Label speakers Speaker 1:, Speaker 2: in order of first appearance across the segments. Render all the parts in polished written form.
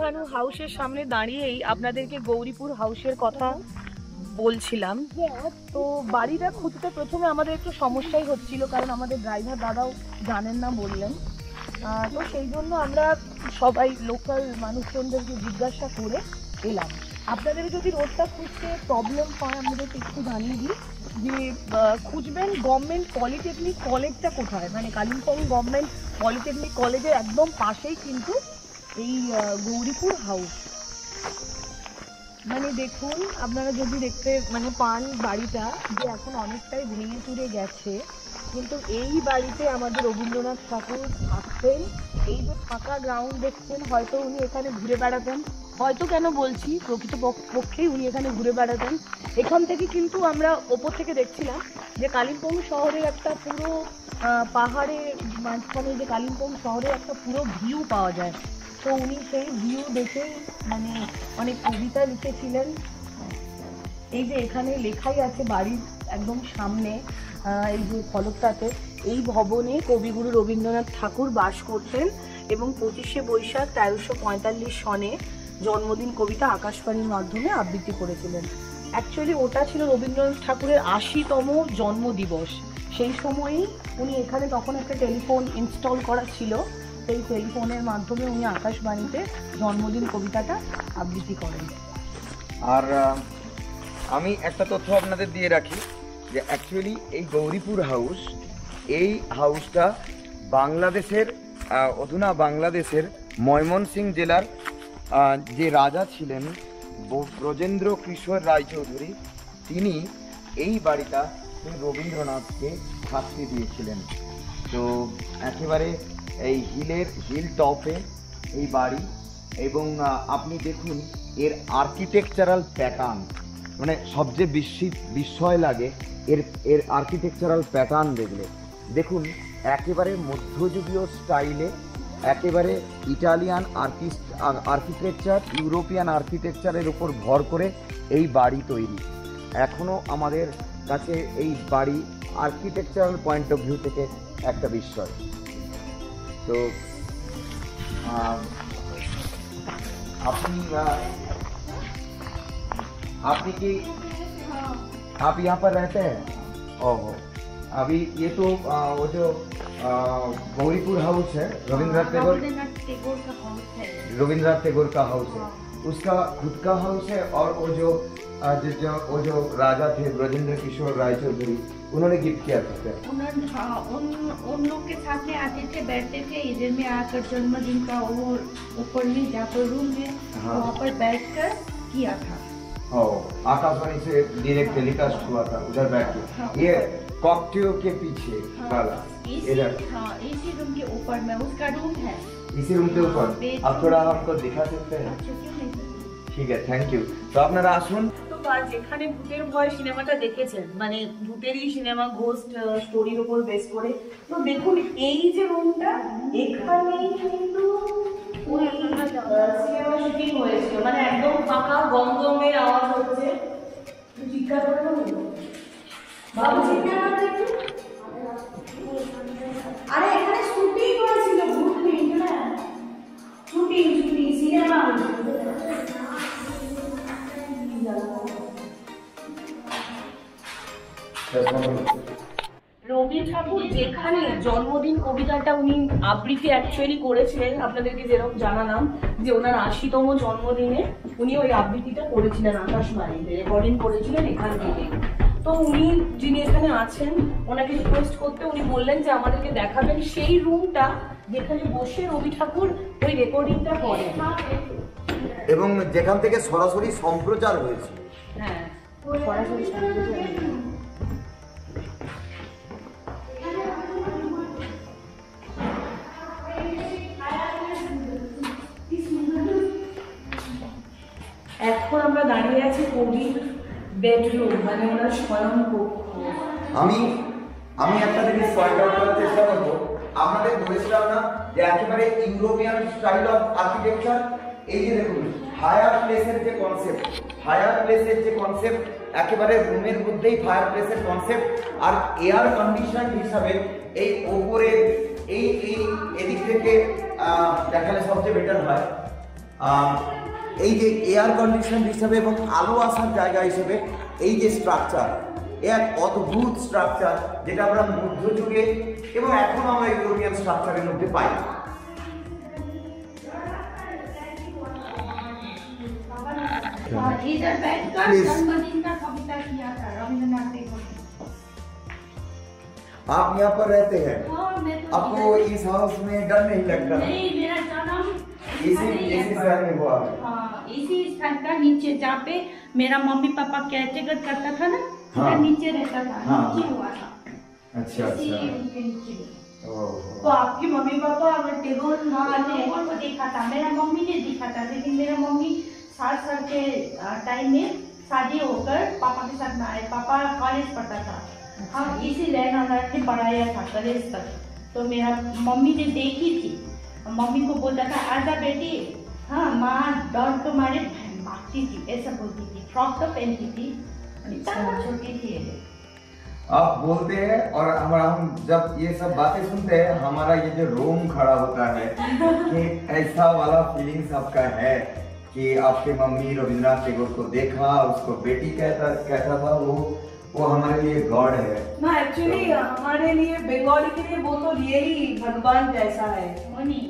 Speaker 1: ভানু হাউসের সামনে দাঁড়িয়েই আপনাদেরকে গৌরীপুর হাউসের কথা বলছিলাম। তো বাড়িটা খুঁজতে প্রথমে আমাদের একটু সমস্যাই হচ্ছিল, কারণ আমাদের ড্রাইভার দাদাও জানেন না বললেন। তো সেই জন্য আমরা সবাই লোকাল মানুষজনদেরকে জিজ্ঞাসা করে এলাম। আপনাদের যদি রোডটা খুঁজতে প্রবলেম হয় আমাদেরকে একটু জানিয়ে দিই যে খুঁজবেন গভর্নমেন্ট পলিটেকনিক কলেজটা কোথায়, মানে কালিম্পং গভর্নমেন্ট পলিটেকনিক কলেজের একদম পাশেই কিন্তু এই গৌরীপুর হাউস। মানে দেখুন, আপনারা যদি দেখতে মানে পান বাড়িটা যে এখন অনেকটাই ভেঙে চুরে গেছে, কিন্তু এই বাড়িতে আমাদের রবীন্দ্রনাথ ঠাকুর থাকতেন। এই যে ফাঁকা গ্রাউন্ড দেখছেন, হয়তো উনি এখানে ঘুরে বেড়াতেন, হয়তো কেন বলছি প্রকৃত পক্ষেই উনি এখানে ঘুরে বেড়াতেন। এখান থেকে কিন্তু আমরা ওপর থেকে দেখছিলাম যে কালিম্পং শহরের একটা পুরো পাহাড়ের মাঝখানে যে কালিম্পং শহরের একটা পুরো ভিউ পাওয়া যায়। তো উনি সেই ভিউ দেখে মানে অনেক কবিতা লিখেছিলেন। এই যে এখানে লেখাই আছে বাড়ির একদম সামনে, এই যে ফলকটাতে, এই ভবনে কবিগুরু রবীন্দ্রনাথ ঠাকুর বাস করতেন এবং 25শে বৈশাখ 1345 সনে জন্মদিন কবিতা আকাশবাণীর মাধ্যমে আবৃত্তি করেছিলেন। অ্যাকচুয়ালি ওটা ছিল রবীন্দ্রনাথ ঠাকুরের 80তম জন্মদিবস। সেই সময়ই উনি এখানে তখন একটা টেলিফোন ইনস্টল করা ছিল, সেই টেলিফোনের মাধ্যমে উনি আকাশবাণীতে জন্মদিন কবিতাটা আবৃত্তি করেন।
Speaker 2: আর আমি একটা তথ্য আপনাদের দিয়ে রাখি যে অ্যাকচুয়ালি এই গৌরীপুর হাউস, এই হাউসটা বাংলাদেশের অধুনা বাংলাদেশের ময়মনসিংহ জেলার যে রাজা ছিলেন ব্রজেন্দ্র কিশোর রায়চৌধুরী, তিনি এই বাড়িটা রবীন্দ্রনাথকে থাকতে দিয়েছিলেন। তো একেবারে এই হিল টপে এই বাড়ি, এবং আপনি দেখুন এর আর্কিটেকচারাল প্যাটার্ন, মানে সবচেয়ে বিস্ময় লাগে এর আর্কিটেকচারাল প্যাটার্ন দেখলে। দেখুন একেবারে মধ্যযুগীয় স্টাইলে, একেবারে ইটালিয়ান আর্কিটেকচার, ইউরোপিয়ান আর্কিটেকচারের উপর ভর করে এই বাড়ি তৈরি। এখনও আমাদের কাছে এই বাড়ি আর্কিটেকচারাল পয়েন্ট অফ ভিউ থেকে একটা বিস্ময়। तो आप यहाँ पर रहते हैं? ओहो, अभी ये तो वो जो गौरीपुर हाउस है, रविंद्रनाथ टैगोर का हाउस है, रविंद्रनाथ टैगोर का हाउस है, उसका खुद का हाउस है। और वो जो राजा थे ब्रजेंद्र किशोर रायचौधरी, उन्होंने गिफ्ट किया था।
Speaker 3: उन लोग के साथ में आते थे, बैठते थे इधर में आकर जन्मदिन का वो ऊपर में जहाँ पर रूम है वहाँ पर बैठकर किया था।
Speaker 2: आकाशवाणी से डायरेक्ट टेलीकास्ट हुआ था, उधर बैठ के। ये कॉकटेल के पीछे वाला इधर,
Speaker 3: इसी रूम के ऊपर में उसका रूम है,
Speaker 2: इसी रूम के ऊपर। आप थोड़ा हमको दिखा सकते हैं? ঠিক আছে, থ্যাংক ইউ। তো আপনারা আসুন।
Speaker 1: তো যেখানে ভূতের ভয় সিনেমাটা দেখেছেন, মানে ভূতেরই সিনেমা, ঘোস্ট স্টোরির উপর বেস করে, তো দেখুন এই যে রুমটা, এখানেই কিন্তু ওই সিনেমা শুটিং হয়েছিল। মানে একদম ফাঁকা, গমগমের আওয়াজ হচ্ছে। জিজ্ঞাসা করে বাবু, জিজ্ঞাসা আরে এখানে শুটিং হয়েছিল, ভূত নেই না, শুটিং সিনেমা। রবি ঠাকুর যেখানে জন্মদিন কবিতাটা উনি আবৃত্তি অ্যাকচুয়ালি করেছিলেন, আপনাদেরকে যেরকম জানালাম যে ওনার 80তম জন্মদিনে উনি ওই আবৃত্তিটা করেছিলেন আকাশবাণীতে, রেকর্ডিং করেছিলেন এখান থেকে। তো উনি যিনি এখানে আছেন, ওনাকে রিকোয়েস্ট করতে উনি বললেন যে আমাদেরকে দেখাবেন সেই রুমটা যেখানে বসে রবি ঠাকুর ওই রেকর্ডিংটা করেন
Speaker 2: এবং যেখান থেকে সরাসরি সম্প্রচার হয়েছে।
Speaker 1: হ্যাঁ, সরাসরি সম্প্রচার। এখন আমরা দাঁড়িয়ে আছি কবির বেডরুম, মানে ওনার শয়ন কক্ষ।
Speaker 2: আমি একটা জিনিস পয়েন্ট আউট করার চেষ্টা করবো। আপনাদের বলেছিলাম না যে একেবারে ইউরোপিয়ান স্টাইল অফ আর্কিটেকচার। এই যে দেখুন ফায়ার প্লেসের যে কনসেপ্ট, একেবারে রুমের মধ্যেই ফায়ার প্লেসের কনসেপ্ট, আর এয়ার কন্ডিশন হিসাবে এই ওপরে এই এদিক থেকে দেখালে সবচেয়ে বেটার হয়। এই যে এয়ার কন্ডিশন হিসেবে এবং আলো আসার জায়গা হিসেবে এই যে স্ট্রাকচার, এক অদ্ভুত স্ট্রাকচার যেটা আমরা মধ্যযুগে এবং এখন আমরা ইউরোপিয়ান স্ট্রাকচারের মধ্যে পাই।
Speaker 3: इधर बैठकर
Speaker 2: Please.
Speaker 3: जन्मदिन का कविता किया था रविंद्रनाथ टैगोर ने।
Speaker 2: आप यहाँ पर रहते हैं,
Speaker 3: हाँ, मैं तो
Speaker 2: आपको इस हाउस में डर नहीं लगता?
Speaker 3: नहीं, मेरा जन्म
Speaker 2: इसी शहर में हुआ है।
Speaker 3: हाँ, इसी स्थान का नीचे जहाँ पे मेरा मम्मी पापा केयरटेकर करता था ना,
Speaker 2: हाँ।
Speaker 3: उधर नीचे रहता था,
Speaker 2: हाँ।
Speaker 3: नीचे हुआ था।
Speaker 2: अच्छा
Speaker 3: इसी
Speaker 2: अच्छा।
Speaker 3: उनके नीचे।
Speaker 2: ओह।
Speaker 1: तो आपकी मम्मी पापा अगर टेगोर
Speaker 3: हाँ, टैगोर को देखा था, मेरा मम्मी ने देखा था, लेकिन मेरा मम्मी 7 साल के टाइम में शादी होकर पापा के साथ में आए। पापा कॉलेज पढ़ता था, हाँ, इसी लैंड ऑनर ने पढ़ाया था कॉलेज तक। तो मेरा मम्मी ने देखी थी, मम्मी को बोलता था आजा बेटी, हाँ, माँ डर के मारे भागती थी, ऐसा बोलती थी। फ्रॉक तो पहनती थी, इतना छोटी थी ये।
Speaker 2: आप बोलते हैं और हमारा हम जब ये सब बातें सुनते हैं हमारा ये जो रोम खड़ा होता है कि ऐसा वाला फीलिंग्स आपका है कि आपके मम्मी रविंद्रनाथ टैगोर को देखा, उसको बेटी कहता था, वो हमारे लिए गॉड है
Speaker 1: ना। एक्चुअली हमारे लिए बंगाली के लिए वो तो रियली भगवान जैसा है।
Speaker 3: वो नहीं,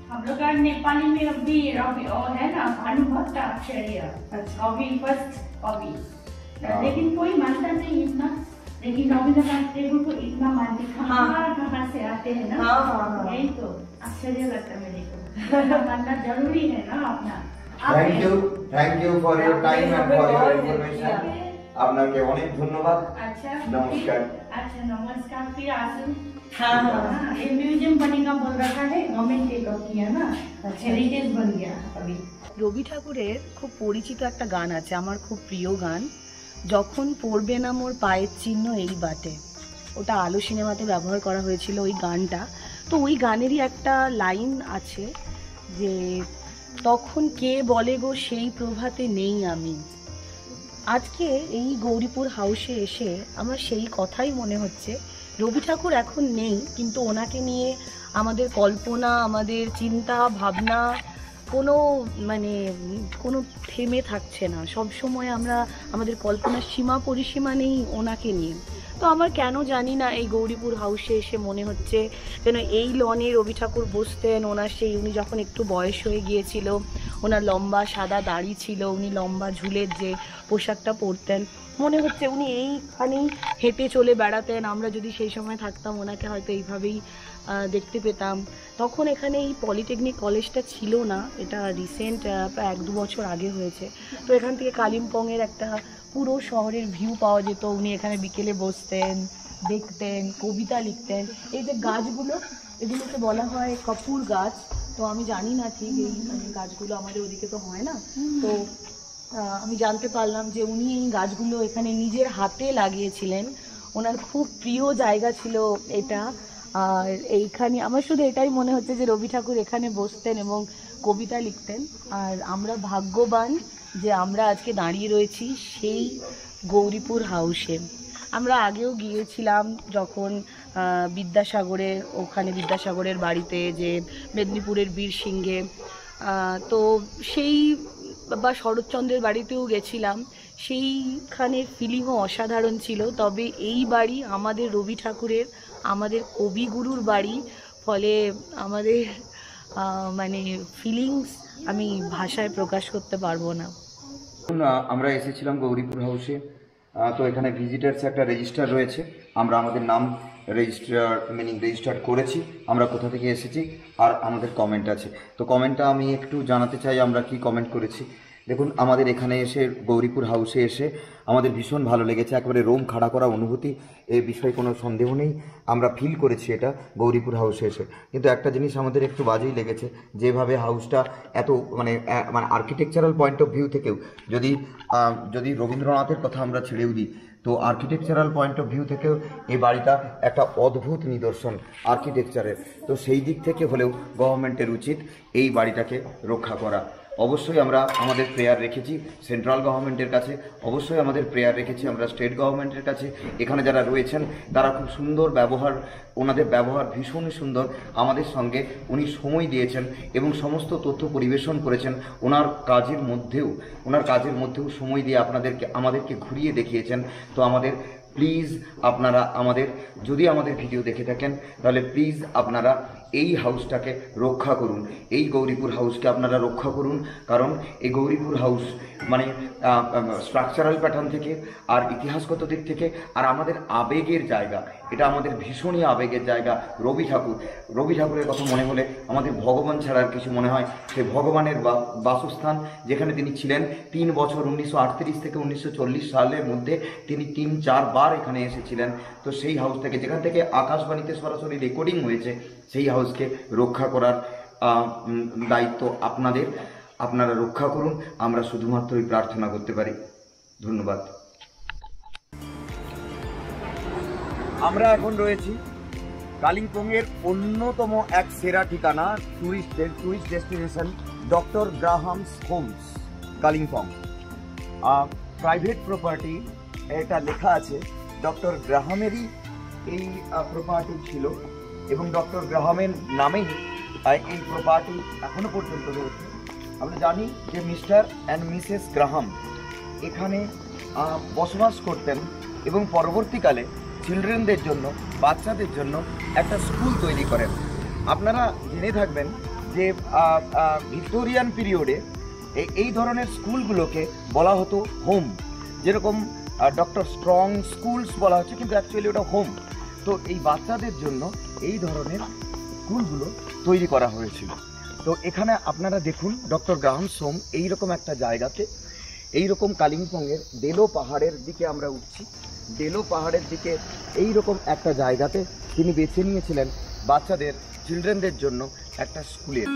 Speaker 3: हम लोग का नेपाली में अभी रवि और है ना भानुभक्त आचार्य, कवि फर्स्ट कवि, लेकिन कोई मानता नहीं इतना। लेकिन रविंद्रनाथ टैगोर को इतना मानते, कहाँ से आते हैं ना।
Speaker 1: हाँ, हाँ, हाँ।
Speaker 3: यही तो आश्चर्य लगता है मेरे को। मानना जरूरी है ना अपना।
Speaker 2: Thank you for your time and for your
Speaker 3: आपने
Speaker 2: ইনফরমেশন। আপনাকে অনেক ধন্যবাদ।
Speaker 3: अच्छा,
Speaker 2: नमस्कार।
Speaker 3: अच्छा नमस्कार, फिर आसू।
Speaker 1: हाँ, हाँ।
Speaker 3: हाँ, ये म्यूजियम बनेगा बोल रखा है, गवर्नमेंट टेक ऑफ किया ना, हेरिटेज बन गया अभी।
Speaker 1: রবি ঠাকুরের খুব পরিচিত একটা গান আছে, আমার খুব প্রিয় গান, যখন পড়বে না মোর পায়ের চিহ্ন এই বাটে। ওটা আলো সিনেমাতে ব্যবহার করা হয়েছিল ওই গানটা। তো ওই গানেরই একটা লাইন আছে যে তখন কে বলে গো সেই প্রভাতে নেই আমি। আজকে এই গৌরীপুর হাউসে এসে আমার সেই কথাই মনে হচ্ছে, রবি ঠাকুর এখন নেই, কিন্তু ওনাকে নিয়ে আমাদের কল্পনা, আমাদের চিন্তা ভাবনা কোনো থেমে থাকছে না। সব সময় আমরা আমাদের কল্পনার সীমা পরিসীমা নেই ওনাকে নিয়ে। তো আমার কেন জানি না এই গৌরীপুর হাউসে এসে মনে হচ্ছে যেন এই লনে রবি ঠাকুর বসতেন। উনি যখন একটু বয়স হয়ে গিয়েছিল, ওনার লম্বা সাদা দাড়ি ছিল, উনি লম্বা ঝুলের যে পোশাকটা পরতেন, মনে হচ্ছে উনি এইখানেই হেঁটে চলে বেড়াতেন। আমরা যদি সেই সময় থাকতাম ওনাকে হয়তো এইভাবেই দেখতে পেতাম। তখন এখানে এই পলিটেকনিক কলেজটা ছিল না, এটা রিসেন্ট প্রায় 1-2 বছর আগে হয়েছে। তো এখান থেকে কালিম্পংয়ের একটা পুরো শহরের ভিউ পাওয়া যেত। উনি এখানে বিকেলে বসতেন, দেখতেন, কবিতা লিখতেন। এই যে গাছগুলো, এগুলোকে বলা হয় কপুর গাছ। তো আমি জানি না ঠিক এই গাছগুলো আমাদের ওদিকে তো হয় না। তো আমি জানতে পারলাম যে উনি এই গাছগুলো এখানে নিজের হাতে লাগিয়েছিলেন। ওনার খুব প্রিয় জায়গা ছিল এটা। আর এইখানে আমার শুধু এটাই মনে হচ্ছে যে রবি ঠাকুর এখানে বসতেন এবং কবিতা লিখতেন। আর আমরা ভাগ্যবান যে আমরা আজকে দাঁড়িয়ে রয়েছি সেই গৌরীপুর হাউসে। আমরা আগেও গিয়েছিলাম যখন বিদ্যাসাগরের বাড়িতে, যে মেদিনীপুরের বীরসিংহে, তো সেই বা শরৎচন্দ্রের বাড়িতেও গেছিলাম। সেইখানে ফিলিংও অসাধারণ ছিল। তবে এই বাড়ি আমাদের রবি ঠাকুরের, আমাদের কবিগুরুর বাড়ি, ফলে আমাদের ফিলিংস আমি ভাষায় প্রকাশ করতে পারবো না।
Speaker 2: আমরা এসেছিলাম গৌরীপুর হাউসে। তো এখানে ভিজিটার্স একটা রেজিস্টার রয়েছে, আমরা আমাদের নাম রেজিস্টার করেছি, আমরা কোথা থেকে এসেছি, আর আমাদের কমেন্ট আছে। তো কমেন্টটা আমি একটু জানাতে চাই আমরা কি কমেন্ট করেছি। দেখুন, আমাদের এখানে এসে গৌরীপুর হাউসে এসে আমাদের ভীষণ ভালো লেগেছে, একেবারে রোম খাড়া করা অনুভূতি, এই বিষয়ে কোনো সন্দেহ নেই। আমরা ফিল করেছি এটা গৌরীপুর হাউসে এসে। কিন্তু একটা জিনিস আমাদের একটু বাজেই লেগেছে, যেভাবে হাউসটা এত মানে আর্কিটেকচারাল পয়েন্ট অফ ভিউ থেকেও, যদি রবীন্দ্রনাথের কথা আমরা ছেড়েও দিই, তো আর্কিটেকচারাল পয়েন্ট অফ ভিউ থেকেও এই বাড়িটা একটা অদ্ভুত নিদর্শন আর্কিটেকচারের। তো সেই দিক থেকে হলেও গভর্নমেন্টের উচিত এই বাড়িটাকে রক্ষা করা। অবশ্যই আমরা আমাদের প্রেয়ার রেখেছি সেন্ট্রাল গভর্নমেন্টের কাছে, অবশ্যই আমাদের প্রেয়ার রেখেছি আমরা স্টেট গভর্নমেন্টের কাছে। এখানে যারা রয়েছেন তারা খুব সুন্দর ব্যবহার, ওনাদের ব্যবহার ভীষণই সুন্দর। আমাদের সঙ্গে উনি সময় দিয়েছেন এবং সমস্ত তথ্য পরিবেশন করেছেন। ওনার কাজের মধ্যেও সময় দিয়ে আমাদেরকে ঘুরিয়ে দেখিয়েছেন। তো আমাদের প্লিজ আপনারা যদি আমাদের ভিডিও দেখে থাকেন তাহলে প্লিজ আপনারা এই হাউসটাকে রক্ষা করুন, এই গৌরীপুর হাউসকে আপনারা রক্ষা করুন। কারণ এই গৌরীপুর হাউস মানে স্ট্রাকচারাল প্যাটার্ন থেকে আর ইতিহাসগত দিক থেকে আর আমাদের আবেগের জায়গা, এটা আমাদের ভীষণই আবেগের জায়গা। রবি ঠাকুরের কথা মনে হলে আমাদের ভগবান ছাড়া আর কিছু মনে হয়। সেই ভগবানের বাসস্থান যেখানে তিনি ছিলেন 3 বছর 1938 থেকে 1940 সালের মধ্যে তিনি 3-4 বার এখানে এসেছিলেন। তো সেই হাউস থেকে, যেখান থেকে আকাশবাণীতে সরাসরি রেকর্ডিং হয়েছে, সেই হাউসকে রক্ষা করার দায়িত্ব আপনাদের। আপনারা রক্ষা করুন, আমরা শুধুমাত্রই প্রার্থনা করতে পারি। ধন্যবাদ। আমরা এখন রয়েছি কালিম্পংয়ের অন্যতম এক সেরা ঠিকানা, tourist destination doctor Graham's homes Kalimpong. Private property, এটা লেখা আছে ডক্টর গ্রাহামেরই এই প্রপার্টি ছিল এবং ডক্টর গ্রাহামের নামেই এই প্রপার্টি এখনো পর্যন্ত রয়েছে। আমরা জানি যে মিস্টার অ্যান্ড মিসেস গ্রাহাম এখানে বসবাস করতেন এবং পরবর্তীকালে চিলড্রেনদের জন্য, বাচ্চাদের জন্য একটা স্কুল তৈরি করেন। আপনারা জেনে থাকবেন যে ভিক্টোরিয়ান পিরিয়ডে এই ধরনের স্কুলগুলোকে বলা হতো হোম, যেরকম ডক্টর স্ট্রং স্কুলস বলা হচ্ছে, কিন্তু অ্যাকচুয়ালি ওটা হোম। তো এই বাচ্চাদের জন্য এই ধরনের স্কুলগুলো তৈরি করা হয়েছিল। তো এখানে আপনারা দেখুন ডক্টর গ্রাহামস হোম এইরকম একটা জায়গাতে, এইরকম কালিম্পংয়ের ডেলো পাহাড়ের দিকে আমরা উঠছি। ডেলো পাহাড়ের দিকে এইরকম একটা জায়গাতে তিনি বেছে নিয়েছিলেন বাচ্চাদের, চিলড্রেনদের জন্য একটা স্কুলের।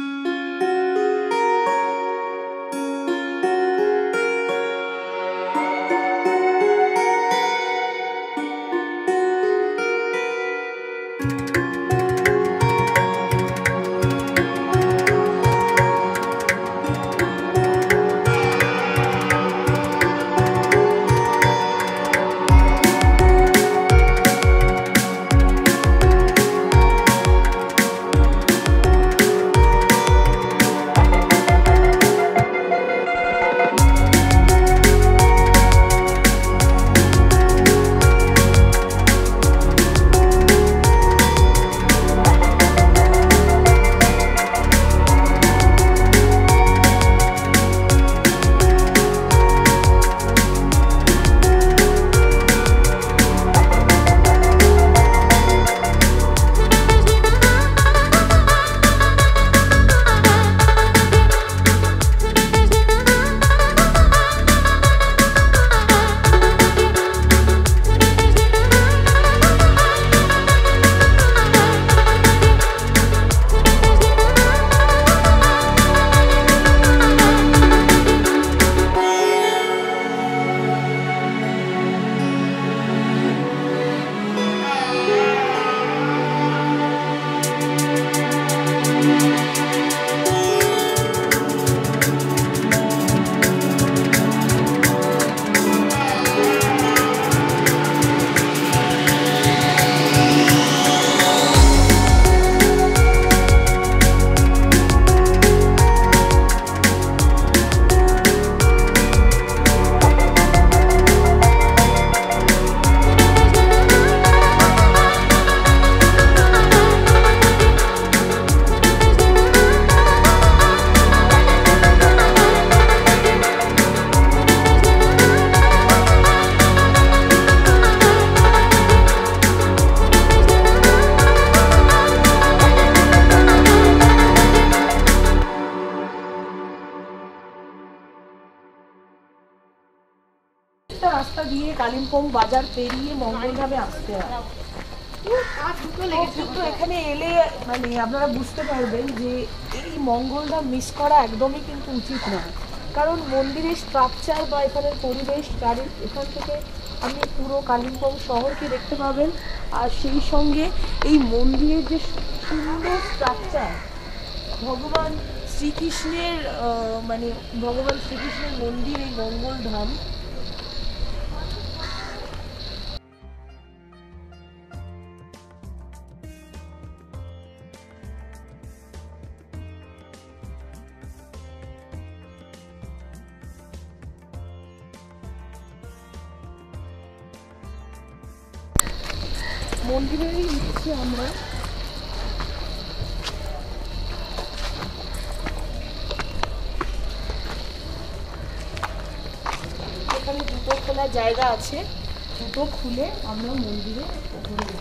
Speaker 1: রাস্তা দিয়ে কালিম্পং বাজার পেরিয়ে মঙ্গলধামে আসতে হয়। কিন্তু এখানে এলে মানে আপনারা বুঝতে পারবেন যে এই মঙ্গলধাম মিস করা একদমই কিন্তু উচিত নয়। কারণ মন্দিরের স্ট্রাকচার বা এখানের পরিবেশ, এখান থেকে আপনি পুরো কালিম্পং শহরকে দেখতে পাবেন। আর সেই সঙ্গে এই মন্দিরের যে সুন্দর স্ট্রাকচার, ভগবান শ্রীকৃষ্ণের মানে ভগবান শ্রীকৃষ্ণের মন্দির, এই মঙ্গল ধাম। মন্দিরেরই উঠছি আমরা। এখানে জুতো খোলার জায়গা আছে, জুতো খুলে আমরা মন্দিরে ওপরে উঠি।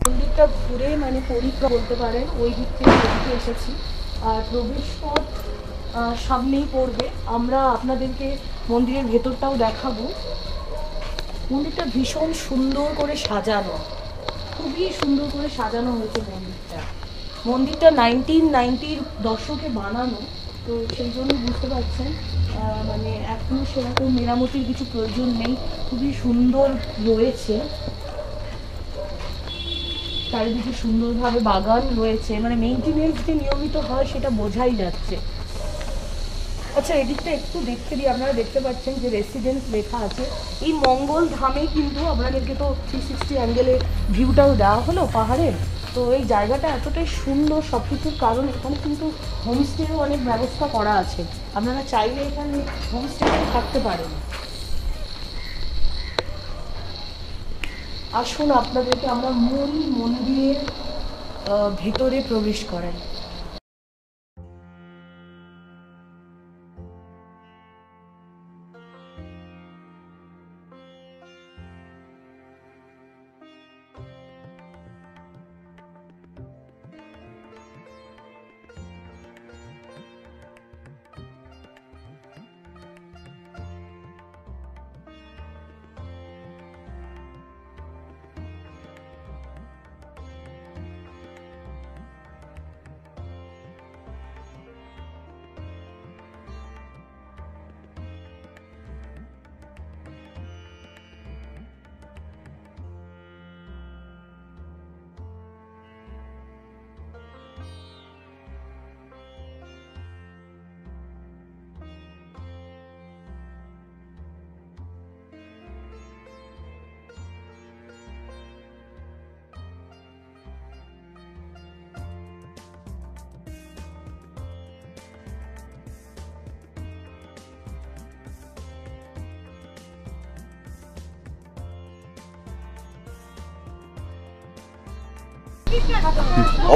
Speaker 1: মন্দিরটা ঘুরে মানে পরিক্রমা বলতে পারেন, ওই দিক থেকে এদিকে এসেছি। আর প্রবেশ পথ সামনেই পড়বে। আমরা আপনাদেরকে মন্দিরের ভেতরটাও দেখাবো। মন্দিরটা ভীষণ সুন্দর করে সাজানো, খুবই সুন্দর করে সাজানো হয়েছে মন্দিরটা। মন্দিরটা 1990-র দশকে বানানো, তো সেই জন্য বুঝতে পারছেন মানে এখনো সেরকম মেরামতির কিছু প্রয়োজন নেই, খুবই সুন্দর রয়েছে। চারিদিকে সুন্দরভাবে বাগান রয়েছে, মানে মেইনটেনেন্স যে নিয়মিত হয় সেটা বোঝাই যাচ্ছে। আচ্ছা, এদিকটা একটু দেখতে দিই। আপনারা দেখতে পাচ্ছেন যে রেসিডেন্স লেখা আছে। এই মঙ্গল ধামে কিন্তু আপনাদেরকে তো 360 অ্যাঙ্গেলে ভিউটাও দেওয়া হলো পাহাড়ের। তো এই জায়গাটা এতটাই সুন্দর সব কিছুর কারণ এখানে কিন্তু হোমস্টেরও অনেক ব্যবস্থা করা আছে। আপনারা চাইলে এখানে হোমস্টেতে থাকতে পারেন। আসুন আপনাদেরকে আমরা মূল মন্দিরের ভেতরে প্রবেশ করাই।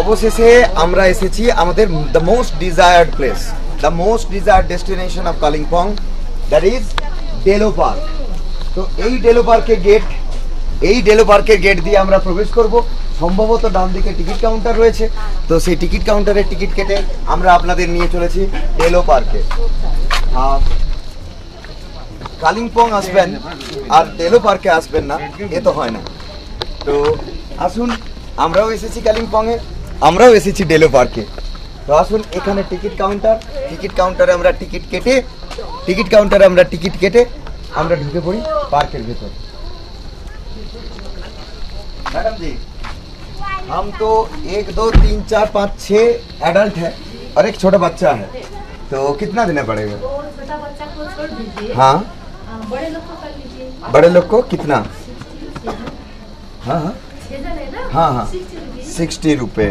Speaker 2: অবশেষে আমরা এসেছি আমাদের the most desired place, the most desired destination of Kalimpong, that is Delo park. তো এই ডেলো পার্কের গেট দিয়ে আমরা প্রবেশ করব। সম্ভবত ডান দিকে টিকিট কাউন্টার রয়েছে, তো সেই টিকিট কাউন্টারের টিকিট কেটে আমরা আপনাদের নিয়ে চলেছি ডেলো পার্কে। কালিম্পং আসবেন আর ডেলো পার্কে আসবেন না, এ তো হয় না। তো আসুন, আমরাও এসেছি কালিম্পংয়ে, আমরাও এসেছি ডেলো পার্কে। তো আসুন, এখানে টিকিট কাউন্টারে আমরা টিকিট কেটে আমরা ঢুকে পড়ি पार्क भीतर। मैडम जी, हम तो 1 2 3 4 5 6 एडल्ट है और एक छोटा बच्चा है, तो कितना देना पड़ेगा?
Speaker 3: छोटा बच्चा को छोड़ दीजिए।
Speaker 2: हाँ,
Speaker 3: बड़े लोग को कर लीजिए।
Speaker 2: बड़े लोग को कितना? हाँ हाँ
Speaker 3: 6 जन है ना?
Speaker 2: हाँ हाँ 60 रुपए।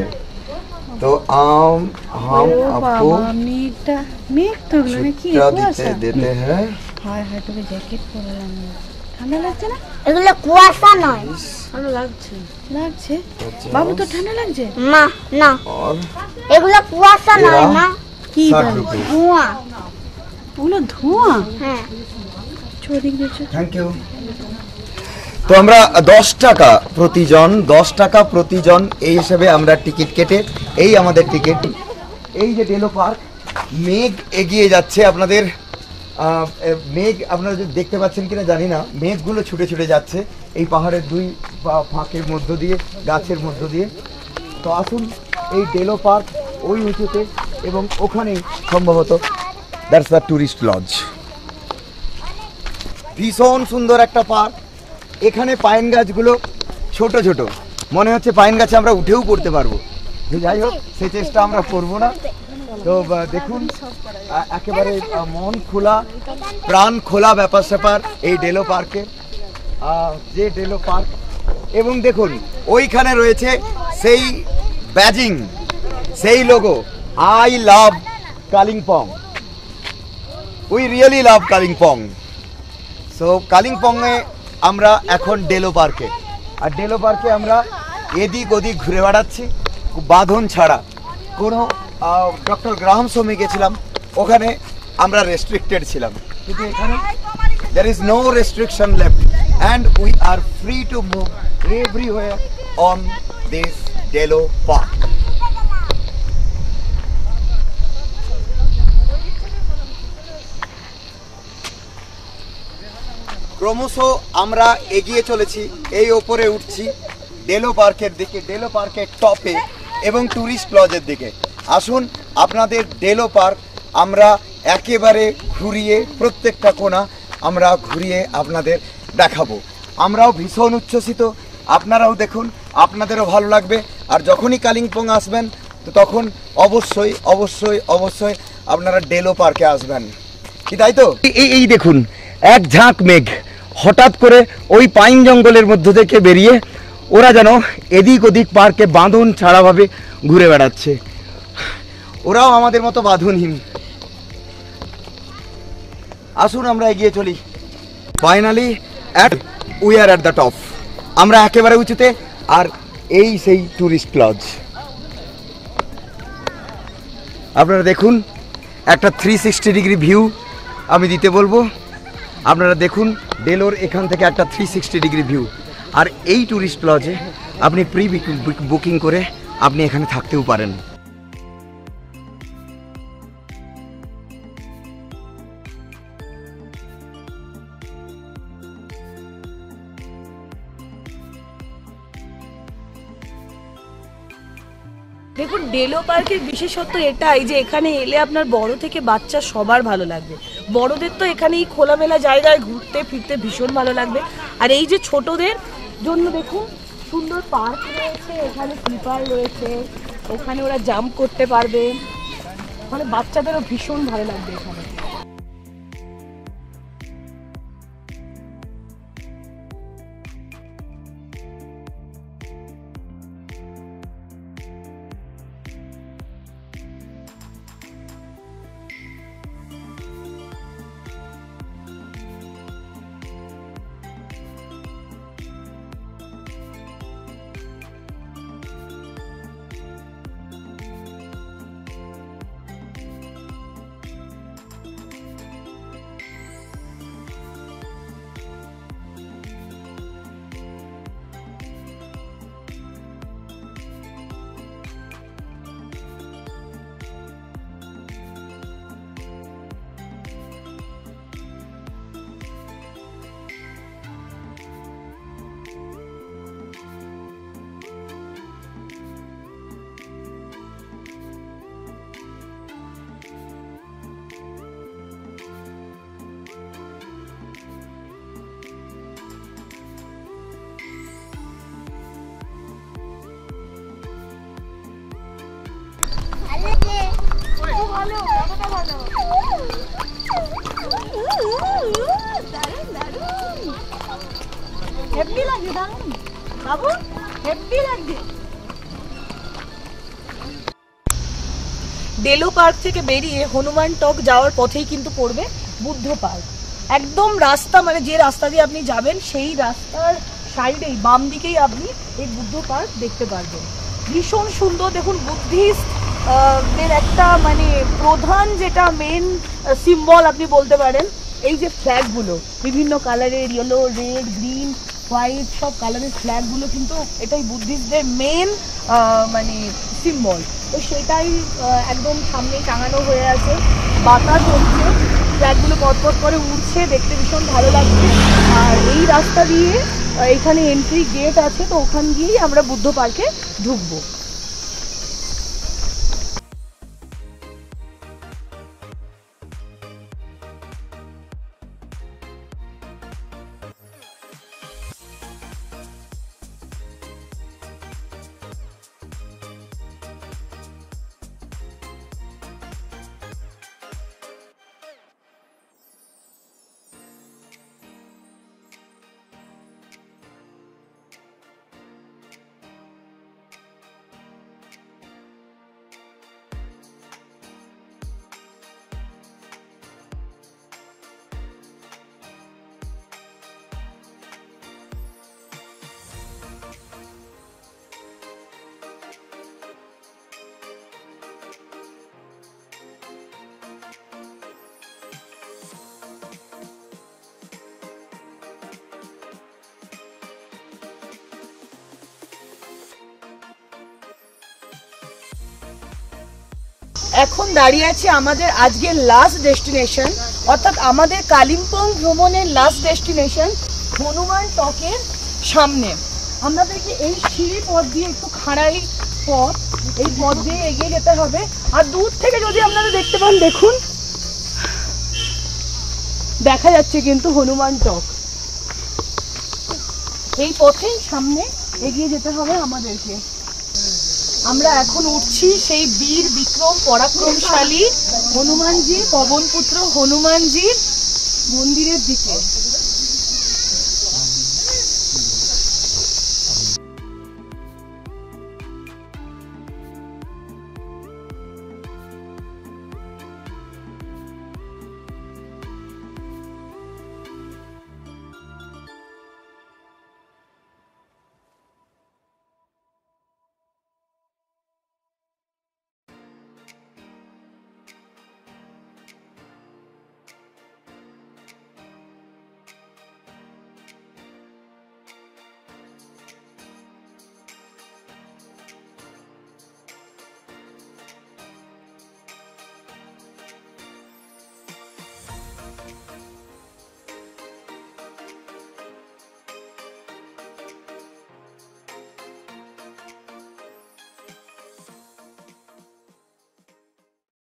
Speaker 2: तो हम आपको छुट्टा देते हैं।
Speaker 4: ঠান্ডা লাগছে না? এগুলো কুয়াশা নয়।
Speaker 1: ভালো লাগছে।
Speaker 4: লাগছে? বাবু তো ঠান্ডা লাগছে?
Speaker 2: না
Speaker 4: না।
Speaker 2: और
Speaker 4: এগুলো কুয়াশা নয় না।
Speaker 2: কি বলে?
Speaker 4: ধোঁয়া।
Speaker 1: ওগুলো ধোঁয়া?
Speaker 4: হ্যাঁ।
Speaker 1: চোদিক দিচ্ছে।
Speaker 2: Thank you. তো আমরা 10 টাকা প্রতিজন এই হিসেবে আমরা টিকিট কেটে, এই আমাদের টিকিট। এই যে ডেলো পার্ক, মেঘ এগিয়ে যাচ্ছে। আপনাদের মেঘ আপনারা যদি দেখতে পাচ্ছেন কিনা জানি না, মেঘগুলো ছুটে ছুটে যাচ্ছে এই পাহাড়ের দুই ফাঁকের মধ্য দিয়ে, গাছের মধ্য দিয়ে। তো আসুন, এই ডেলো পার্ক ওই উঁচুতে, এবং ওখানে সম্ভবত দ্যাটস দ্য টুরিস্ট লজ। ভীষণ সুন্দর একটা পার্ক। এখানে পাইন গাছগুলো ছোট ছোট, মনে হচ্ছে পাইন গাছে আমরা উঠেও পড়তে পারবো। যাই হোক, সেই চেষ্টা আমরা করবো না। তো দেখুন, একেবারে মন খোলা, প্রাণ খোলা ব্যাপার স্যাপার এই ডেলো পার্কে, যে ডেলো পার্ক। এবং দেখুন, ওইখানে রয়েছে সেই ব্যাজিং, সেই logo, I love Kalimpong, we really love Kalimpong. So কালিম্পংয়ে আমরা এখন ডেলো পার্কে, আর ডেলো পার্কে আমরা এদিক ওদিক ঘুরে বেড়াচ্ছি বাঁধন ছাড়া। কোনো ডক্টর গ্রাহাম সোমে গেছিলাম, ওখানে আমরা রেস্ট্রিক্টেড ছিলাম, কিন্তু এখানে there is no restriction left and we are free to move everywhere on this Delo Park. ক্রমশ আমরা এগিয়ে চলেছি, এই ওপরে উঠছি ডেলো পার্কের দিকে, ডেলো পার্কের টপে এবং টুরিস্ট লজের দিকে। আসুন, আপনাদের ডেলো পার্ক আমরা একেবারে ঘুরিয়ে, প্রত্যেকটা কোণা আমরা ঘুরিয়ে আপনাদের দেখাবো। আমরাও ভীষণ উচ্ছ্বসিত, আপনারাও দেখুন, আপনাদেরও ভালো লাগবে। আর যখনই কালিম্পং আসবেন, তো তখন অবশ্যই অবশ্যই অবশ্যই আপনারা ডেলো পার্কে আসবেন, কি তাই তো? এই দেখুন, এক ঝাঁক মেঘ হঠাৎ করে ওই পাইন জঙ্গলের মধ্য থেকে বেরিয়ে ওরা যেন এদিক ওদিক পার্কে বাঁধন ছাড়াভাবে ঘুরে বেড়াচ্ছে। ওরাও আমাদের মতো বাঁধনহীন। আসুন আমরা এগিয়ে চলি। Finally we are at the top, আমরা একেবারে উঁচুতে, আর এই সেই টুরিস্ট লজ। আপনারা দেখুন, একটা 360 ডিগ্রি ভিউ আমি দিতে বলবো। আপনারা দেখুন, ডেলোর এখান থেকে একটা 360 ডিগ্রি ভিউ। আর এই টুরিস্ট লজে আপনি প্রি বুকিং করে আপনি এখানে থাকতেও পারেন।
Speaker 1: দেখুন, ডেলো পার্কের বিশেষত্ব এটাই যে এখানে এলে আপনার বড় থেকে বাচ্চা সবার ভালো লাগবে। বড়দের তো এখানে এই খোলামেলা জায়গায় ঘুরতে ফিরতে ভীষণ ভালো লাগবে। আর এই যে ছোটদের জন্য দেখুন, সুন্দর পার্ক রয়েছে, এখানে স্লিপার রয়েছে, ওখানে ওরা জাম্প করতে পারবে, মানে বাচ্চাদেরও ভীষণ ভালো লাগবে এখানে। ভালো, কতটা ভালো। হেভি লাগছে, দারুণ বাবু, হেভি লাগছে। ডেলো পার্ক থেকে বেরিয়ে হনুমান টক যাওয়ার পথেই কিন্তু পড়বে বুদ্ধ পার্ক। একদম রাস্তা মানে যে রাস্তা দিয়ে আপনি যাবেন সেই রাস্তার সাইডেই বাম দিকেই আপনি এই বুদ্ধ পার্ক দেখতে পারবেন। ভীষণ সুন্দর। দেখুন বুদ্ধিস্ট দের একটা মানে প্রধান যেটা মেন সিম্বল আপনি বলতে পারেন, এই যে ফ্ল্যাগগুলো বিভিন্ন কালারের, ইয়েলো, রেড, গ্রিন, হোয়াইট সব কালারের ফ্ল্যাগগুলো কিন্তু এটাই বুদ্ধিস্টদের মেন মানে সিম্বল। তো সেটাই একদম সামনে টাঙানো হয়ে আছে, বাতাস হচ্ছে, ফ্ল্যাগগুলো পটপট করে উড়ছে, দেখতে ভীষণ ভালো লাগছে। আর এই রাস্তা দিয়ে এখানে এন্ট্রি গেট আছে, তো ওখান দিয়েই আমরা বুদ্ধ পার্কে ঢুকবো। এখন দাঁড়িয়ে আছি আমাদের আজকের লাস্ট ডেস্টিনেশন, অর্থাৎ আমাদের কালিম্পং ভ্রমণের লাস্ট ডেস্টিনেশন হনুমান টকের সামনে। আপনাদেরকে এই সিঁড়ি পথ দিয়ে, একটু খাড়াই পথ, এই পথ দিয়ে এগিয়ে যেতে হবে। আর দূর থেকে যদি আপনারা দেখতে পান, দেখুন দেখা যাচ্ছে কিন্তু হনুমান টক। এই পথেই সামনে এগিয়ে যেতে হবে আমাদেরকে। আমরা এখন উঠছি সেই বীর বিক্রম পরাক্রমশালী হনুমানজি, পবনপুত্র হনুমানজির মন্দিরের দিকে।